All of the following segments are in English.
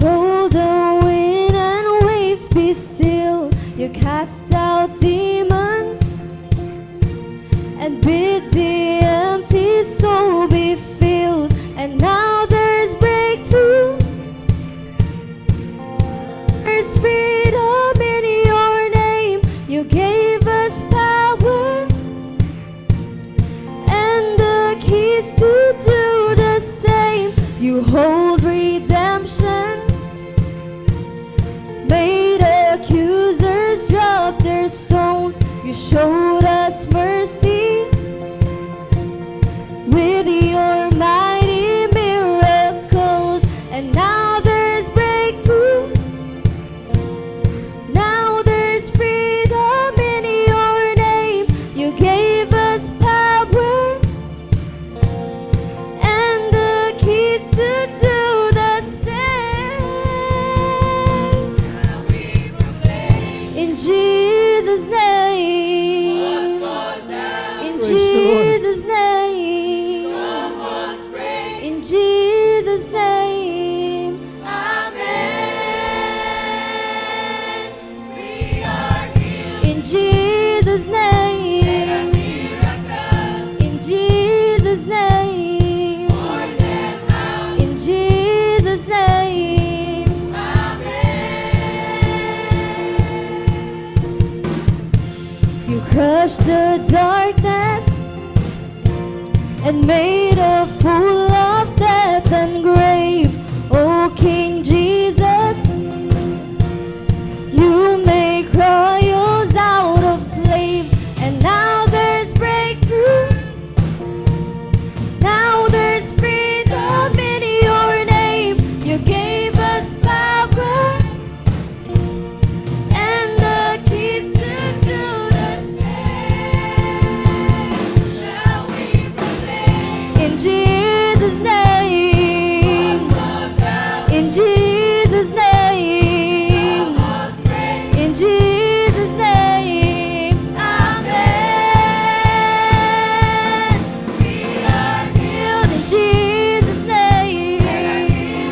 told the wind and waves be still. You cast out demons and bid the empty soul be filled. And now there's breakthrough. There's freedom in your name. You gave us power and the keys to do the same. You hold redemption, made accusers drop their stones. You showed us mercy with your mighty miracles. And now there's breakthrough. Now there's freedom in your name. You gave us power and the keys to do the same. Now we proclaim In Jesus' name. what's fall down, In Praise the Lord. Jesus' name. someone's break. In Jesus' name. Amen. We are healed. In Jesus' There are name. miracles In Jesus' name. more than found. In Jesus' name. Amen. You crushed the darkness and made a fool of death and grave. O King Jesus, you make royals out of slaves. And now there's breakthrough. Now there's freedom in your name. You gave us power and the keys to do the same. Now we proclaim In Jesus' name. what's fall down, In Jesus' name. someone's break. In Jesus' name. Amen. We are Healed in Jesus' name.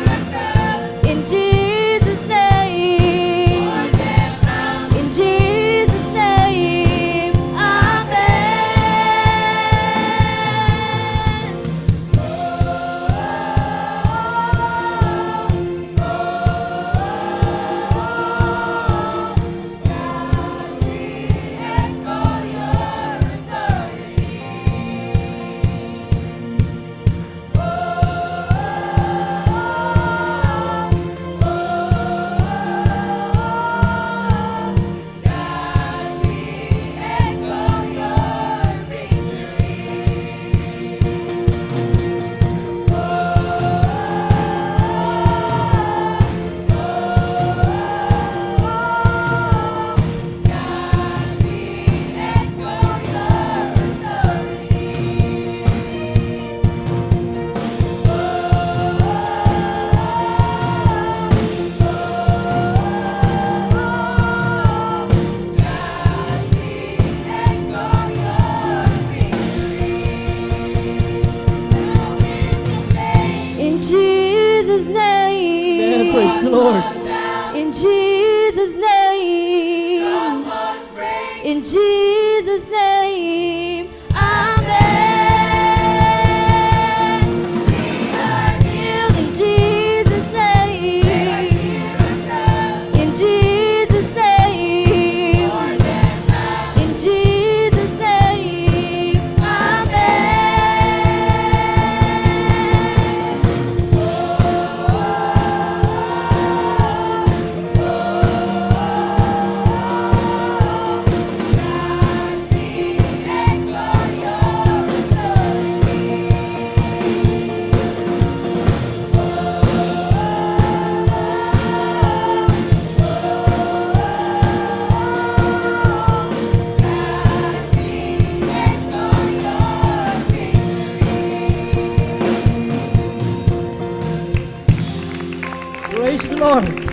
miracles In Jesus' name. more than found. In Jesus' name. Echo your authority. God, we echo your victory. God, we echo your In Jesus' name. Amen. Praise the Lord. In Jesus' name. In Jesus' name. Amen. We are healed in Jesus' name. In Jesus' name. In Jesus' name. Praise the Lord.